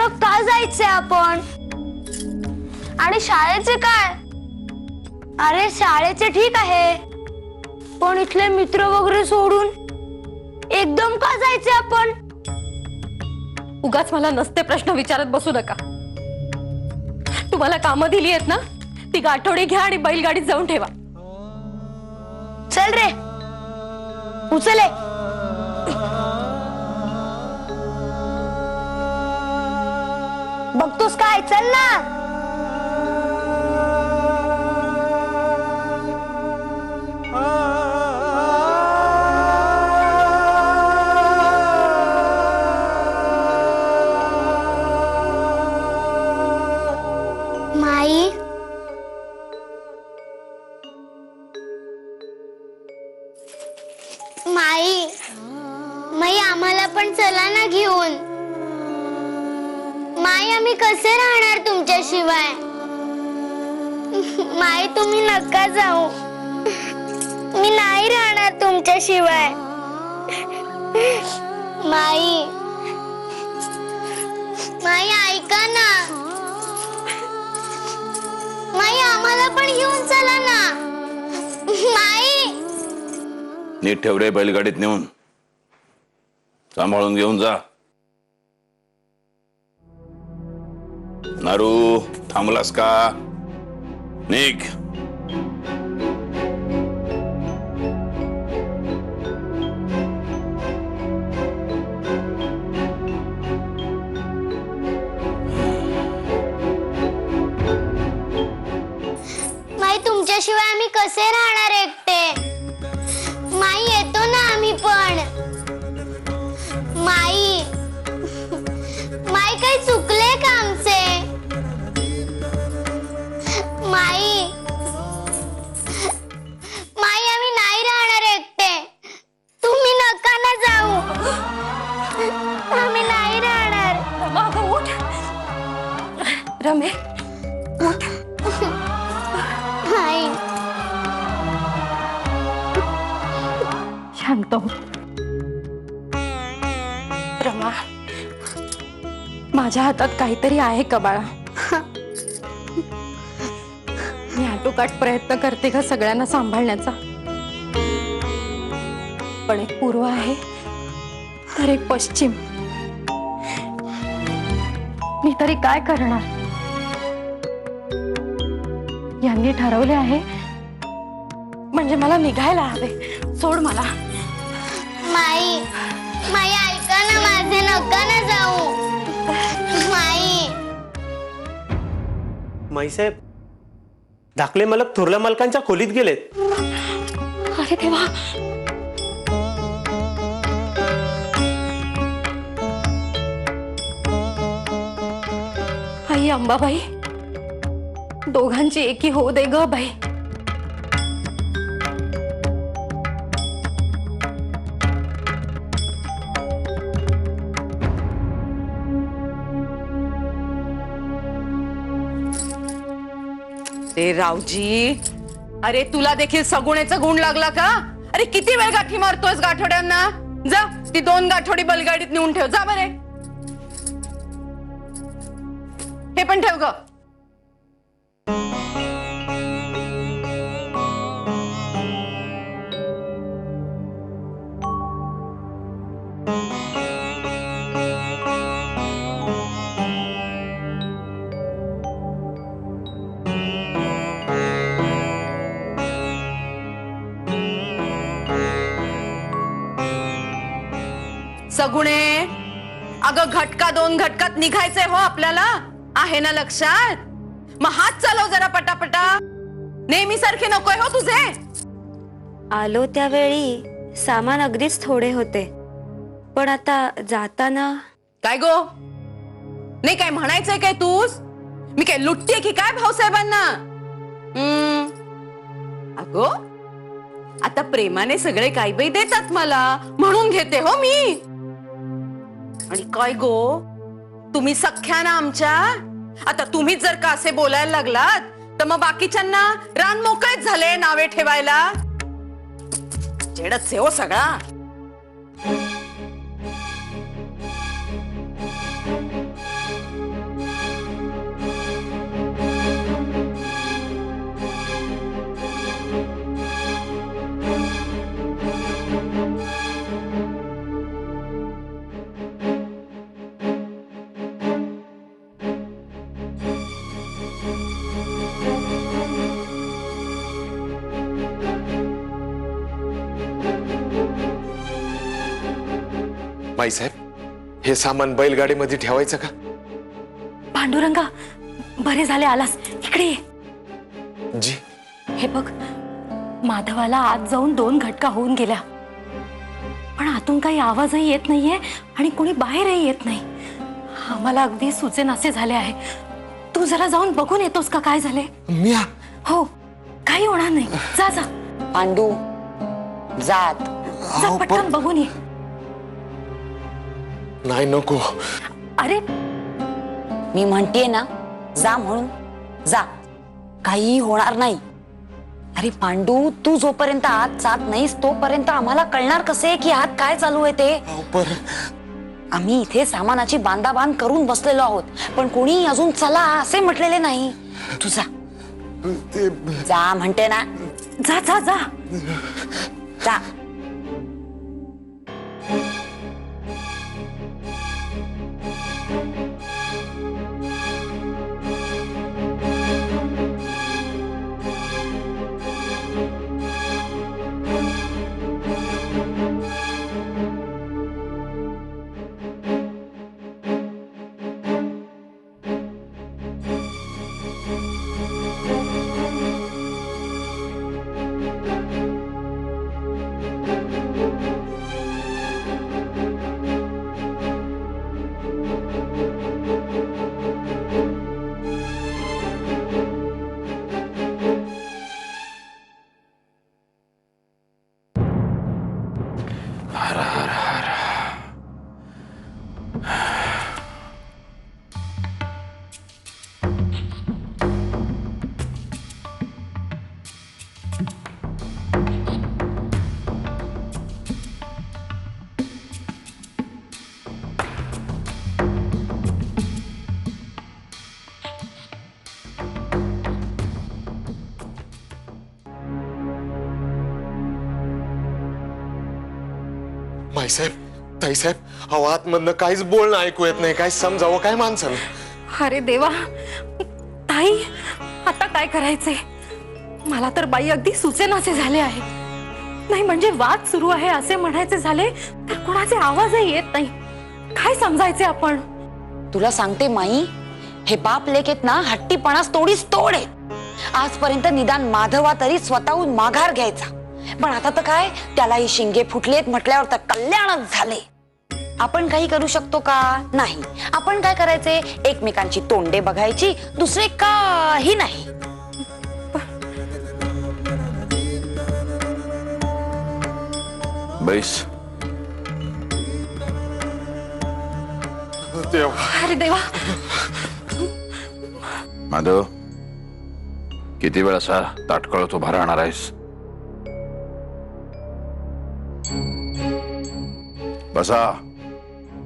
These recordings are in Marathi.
अचानक का जायचंय आपण? आणि शाळेचे काय? अरे शाळेचे ठीक आहे, पण इथले मित्र वगैरे सोडून एकदम का जायचंय आपण? उगाच मला नसते प्रश्न विचारत बसू नका। तुम्हाला कामं दिली आहेत ना, ती गाठोडी घ्या आणि बैलगाडीत जाऊन ठेवा। चल रे उचले। बघतोस काय? चल ना। माई माई माई आम्हाला पण चला ना घेऊन। माई आम्ही कसे राहणार तुमच्याशिवाय? माई तुम्ही नका जाऊ, मी नाही राहणार तुमच्याशिवाय। माई माई ऐका ना, माई आम्हाला पण घेऊन चला ना। माई नीट ठेव रे बैलगाडीत नेऊन, सांभाळून घेऊन जा। नारू थांबलास का? निघ। माई तुमच्याशिवाय आम्ही कसे राहणार एकटे? माई येतो ना आम्ही पण। माई माई काही चुकले का आमचे? माई माई आम्ही नाही राहणार एकटे, तुम्ही नका ना जाऊ। आम्ही नाही राहणार। अगं उठ रमे, उठ। माई शांत हो रमा, माझ्या हातात काहीतरी आहे का बाळा? मी आटोकाट प्रयत्न करते का सगळ्यांना सांभाळण्याचा, पण एक पूर्व आहे तर एक पश्चिम। मी तरी काय करणार? यांनी ठरवले आहे म्हणजे मला निघायला हवे। सोड मला। माई माई ऐका ना माझे, नका ना जाऊ। माई माईसाहेब, धाकले मालक थोरल्या मालकांच्या खोलीत गेलेत। अरे देवा, आई अंबाबाई, दोघांची एकी होऊ दे ग बाई। ते रावजी, अरे तुला देखील सगुणेचा गुण लागला का? अरे किती वेळ गाठी मारतोयस गाठोड्यांना? जा ती 2 गाठोडी बैलगाडीत नेऊन ठेव, जा बरे। हे पण ठेव ग। सगुणे, अगं घटका 2 घटकात निघायचंय हो आपल्याला, आहे ना लक्षात? मग हात चालव जरा पटापटा, नेहमी सारखे नकोय हो तुझे। आलो त्यावेळी सामान अगदीच थोडे होते, पण आता जाताना काय गो, नाही काय म्हणायचंय काय तूच? मी काय लुटते की काय भाऊसाहेबांना? अगो आता प्रेमाने सगळे काही बाई देतात मला, म्हणून घेते हो मी। आणि काय गो, तुम्ही सख्या ना आमच्या, आता तुम्हीच जर का असे बोलायला लागलात तर मग बाकीच्यांना रान मोकळेच झाले नावे ठेवायला। जेडच हो सगळा। माईसाहेब, हे सामान बैलगाडीमध्ये ठेवायचं का? पांडुरंगा, बरे झाले आलास. इकडे ये. जी. हे बघ, माधवाला आत जाऊन 2 घटका होऊन गेल्या, पण आतून काही आवाजही येत नाहीये आणि कोणी बाहेरही येत नाही. आम्हाला अगदी सुचेनासे झाले आहे. तू जरा जाऊन बघून येतोस का काय झाले? मी हो, काही होणार नाही. जा जा पांडू, जात जा, पटकन बघून ये. नाही, नको. अरे मी म्हणतेय ना, जा म्हणून जा, काही होणार नाही. अरे पांडू, तू जोपर्यंत आत जात नाहीस तोपर्यंत आम्हाला कळणार कसे की आत काय चालू आहे ते? आम्ही इथे सामानाची बांधाबांध करून बसलेलो आहोत, पण कोणी अजून चला असे म्हटलेले नाही. तू जा, जा म्हणते ना. जा जा जा. जा. माईसाहेब, ताईसाहेब, अहो आतमधनं काहीच बोलणं ऐकू येत नाही. काय समजावं काय माणसाला? अरे देवा, ताई, आता काय करायचे? मला तर बाई अगदी सुचेनासे झाले आहे. नाही म्हणजे वाद सुरू आहे असे म्हणायचे झाले तर कोणाचे आवाजही येत नाही. काय समजायचे आपण? तुला सांगते माई, हे बाप लेकेत ना हट्टीपणास तोडीस तोड आहे. आजपर्यंत निदान माधवा तरी स्वतःहून माघार घ्यायचा, पण आता तर काय, त्यालाही शिंगे फुटलेत म्हटल्यावर तर कल्याणच झाले. आपण काही करू शकतो का? नाही. आपण काय करायचे? एकमेकांची तोंडे बघायची, दुसरे काही नाही. बैस. अरे देवा. माधव, किती वेळ असा ताटकळत उभा राहणार आहेस? बसा.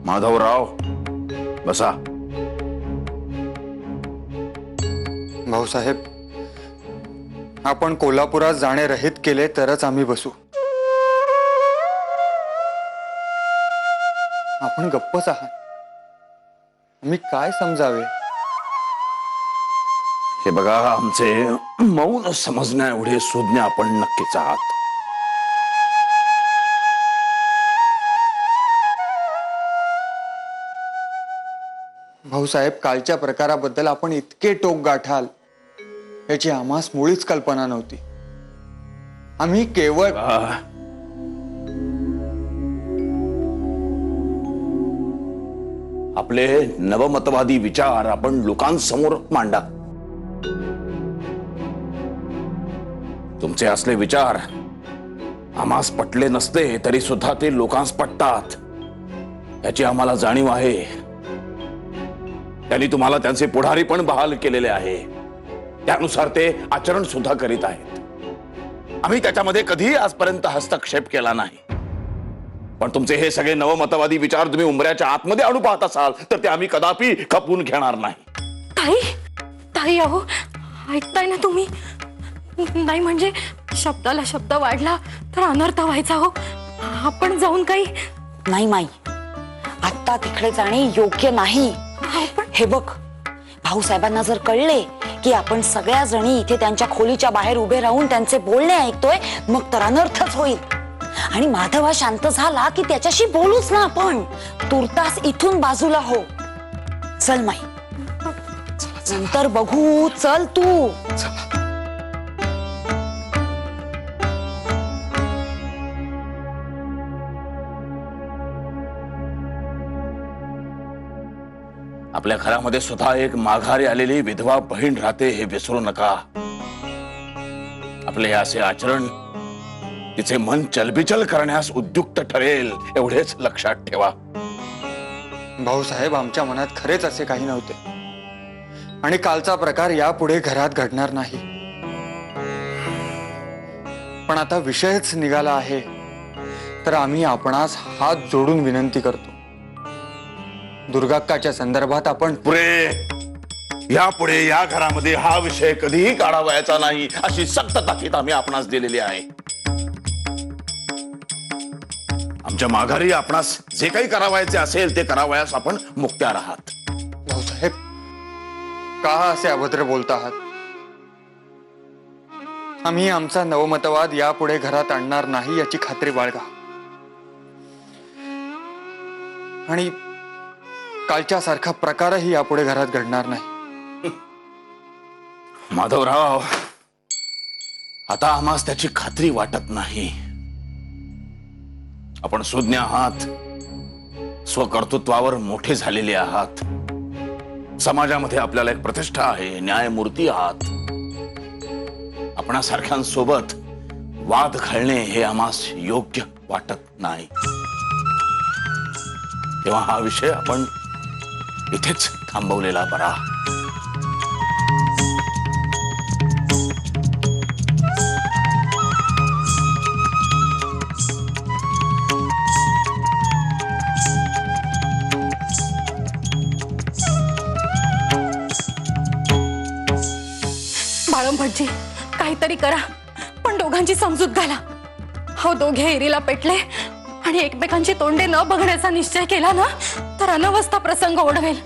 माधवराव, बसा. भाऊसाहेब, आपण कोल्हापुरात जाणे रहित केले तरच आम्ही बसू. आपण गप्पच आहात. मी काय समजावे? हे बघा, आमचे मौन समजण्या एवढे सुज्ञ आपण नक्कीच आहात. भाऊसाहेब, कालच्या प्रकाराबद्दल आपण इतके टोक गाठाल याची आम्हास मुळीच कल्पना नव्हती. आम्ही केवळ आपले नवमतवादी विचार आपण लोकांसमोर मांडा. तुमचे असले विचार आम्हास पटले नसते तरी सुद्धा ते लोकांस पटतात याची आम्हाला जाणीव आहे. त्यांनी तुम्हाला त्यांचे पुढारी पण बहाल केलेले आहे, त्यानुसार ते आचरण सुद्धा करीत आहेत. आम्ही त्याच्यामध्ये कधीही आजपर्यंत हस्तक्षेप केला नाही, पण तुमचे हे सगळे नवमतवादी विचार तुम्ही उंबऱ्याच्या आतमध्ये आणू पाहत असाल तर ते आम्ही कदापि खपवून घेणार नाही. ताई, ताई, अहो ऐकताय ना तुम्ही? नाही म्हणजे शब्दाला शब्द वाढला तर अनर्थ व्हायचा. हो, आपण जाऊन काही नाही माई, आता तिकडे जाणे योग्य नाही. हे बघ, भाऊसाहेबांना जर कळले की आपण सगळ्या जणी इथे त्यांच्या खोलीच्या बाहेर उभे राहून त्यांचे बोलणे ऐकतोय, मग तर अनर्थच होईल. आणि माधव हा शांत झाला की त्याच्याशी बोलूच ना आपण. तुर्तास इथून बाजूला हो. चल माई, नंतर बघू. चल तू. आपल्या घरामध्ये सुद्धा एक माघारी आलेली विधवा बहीण राहते हे विसरू नका. आपले हे असे आचरण तिचे मन चलबिचल करण्यास उद्युक्त ठरेल, एवढेच लक्षात ठेवा. भाऊसाहेब, आमच्या मनात खरेच असे काही नव्हते आणि कालचा प्रकार यापुढे घरात घडणार नाही. पण आता विषयच निघाला आहे तर आम्ही आपणास हात जोडून विनंती करतो. दुर्गाक्काच्या संदर्भात आपण पुरे यापुढे या घरामध्ये हा विषय कधीही काढावयाचा नाही अशी सक्त ताकीद आम्ही आपणास दिलेली आहे. आमच्या माघारी आपणास जे काही करावयाचे असेल ते करावयास आपण मुक्त्यार आहात. भाऊसाहेब, का असे अभद्र बोलता आहात? आम्ही आमचा नवमतवाद यापुढे घरात आणणार नाही याची खात्री बाळगा. आणि कालच्या सारखा प्रकारही यापुढे घरात घडणार नाही. माधवराव, आता आम्हास त्याची खात्री वाटत नाही. आपण सुज्ञ आहात, स्वकर्तृत्वावर मोठे झालेले आहात, समाजामध्ये आपल्याला एक प्रतिष्ठा आहे, न्यायमूर्ती आहात. आपणासारख्यांसोबत वाद घालणे हे आम्हास योग्य वाटत नाही. तेव्हा हा विषय आपण इथेच थांबवलेला बरा. बाळंभटजी, काहीतरी करा, पण दोघांची समजूत घाला. हो, दोघे एरीला पेटले आणि एकमेकांची तोंडे न बघण्याचा निश्चय केला ना तर अनवस्था प्रसंग ओढवेल.